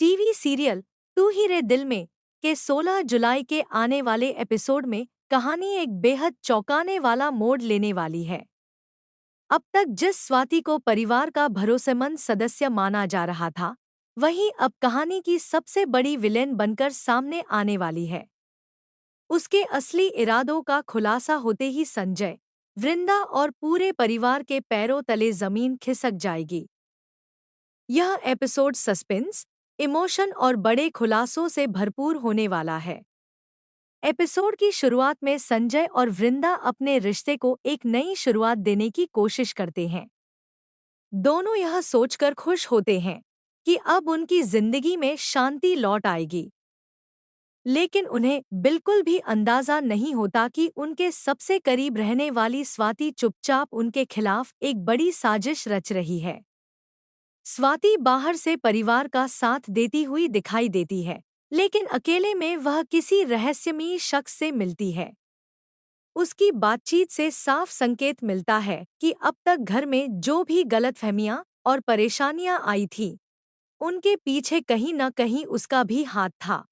TV serial तू ही रे दिल में के 16 जुलाई के आने वाले एपिसोड में कहानी एक बेहद चौंकाने वाला मोड़ लेने वाली है। अब तक जिस स्वाति को परिवार का भरोसेमंद सदस्य माना जा रहा था, वही अब कहानी की सबसे बड़ी विलेन बनकर सामने आने वाली है। उसके असली इरादों का खुलासा होते ही संजय, वृंदा और पूरे परिवार के पैरों तले जमीन खिसक जाएगी। यह एपिसोड सस्पेंस, इमोशन और बड़े खुलासों से भरपूर होने वाला है। एपिसोड की शुरुआत में संजय और वृंदा अपने रिश्ते को एक नई शुरुआत देने की कोशिश करते हैं। दोनों यह सोचकर खुश होते हैं कि अब उनकी जिंदगी में शांति लौट आएगी। लेकिन उन्हें बिल्कुल भी अंदाजा नहीं होता कि उनके सबसे करीब रहने वाली स्वाति चुपचाप उनके खिलाफ एक बड़ी साजिश रच रही है। स्वाति बाहर से परिवार का साथ देती हुई दिखाई देती है, लेकिन अकेले में वह किसी रहस्यमयी शख्स से मिलती है। उसकी बातचीत से साफ संकेत मिलता है कि अब तक घर में जो भी गलतफहमियां और परेशानियां आई थीं, उनके पीछे कहीं न कहीं उसका भी हाथ था।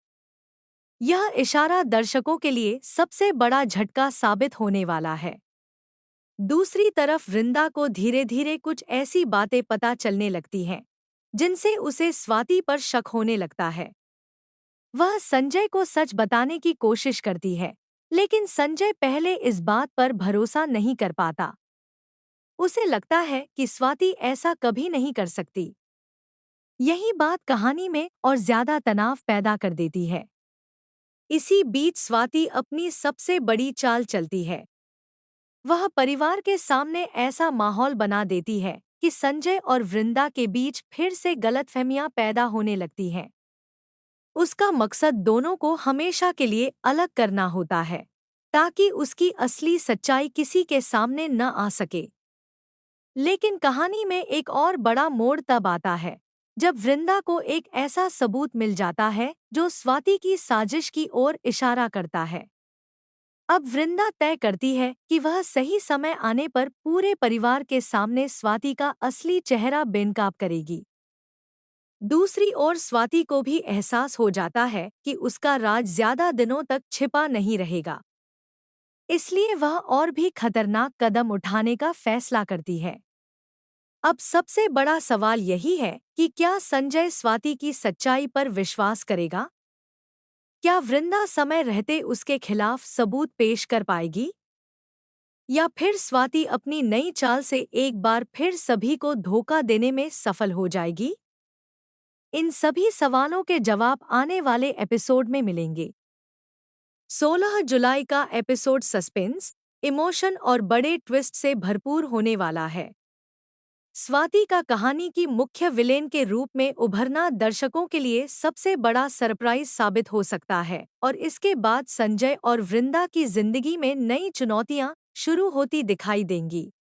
यह इशारा दर्शकों के लिए सबसे बड़ा झटका साबित होने वाला है। दूसरी तरफ वृंदा को धीरे धीरे कुछ ऐसी बातें पता चलने लगती हैं, जिनसे उसे स्वाति पर शक होने लगता है। वह संजय को सच बताने की कोशिश करती है, लेकिन संजय पहले इस बात पर भरोसा नहीं कर पाता। उसे लगता है कि स्वाति ऐसा कभी नहीं कर सकती। यही बात कहानी में और ज्यादा तनाव पैदा कर देती है। इसी बीच स्वाति अपनी सबसे बड़ी चाल चलती है। वह परिवार के सामने ऐसा माहौल बना देती है कि संजय और वृंदा के बीच फिर से गलतफहमियां पैदा होने लगती हैं। उसका मकसद दोनों को हमेशा के लिए अलग करना होता है, ताकि उसकी असली सच्चाई किसी के सामने न आ सके। लेकिन कहानी में एक और बड़ा मोड़ तब आता है, जब वृंदा को एक ऐसा सबूत मिल जाता है जो स्वाति की साजिश की ओर इशारा करता है। अब वृंदा तय करती है कि वह सही समय आने पर पूरे परिवार के सामने स्वाति का असली चेहरा बेनकाब करेगी। दूसरी ओर स्वाति को भी एहसास हो जाता है कि उसका राज ज्यादा दिनों तक छिपा नहीं रहेगा। इसलिए वह और भी खतरनाक कदम उठाने का फैसला करती है। अब सबसे बड़ा सवाल यही है कि क्या संजय स्वाति की सच्चाई पर विश्वास करेगा? क्या वृंदा समय रहते उसके खिलाफ सबूत पेश कर पाएगी? या फिर स्वाति अपनी नई चाल से एक बार फिर सभी को धोखा देने में सफल हो जाएगी? इन सभी सवालों के जवाब आने वाले एपिसोड में मिलेंगे। 16 जुलाई का एपिसोड सस्पेंस, इमोशन और बड़े ट्विस्ट से भरपूर होने वाला है। स्वाति का कहानी की मुख्य विलेन के रूप में उभरना दर्शकों के लिए सबसे बड़ा सरप्राइज साबित हो सकता है, और इसके बाद संजय और वृंदा की जिंदगी में नई चुनौतियां शुरू होती दिखाई देंगी।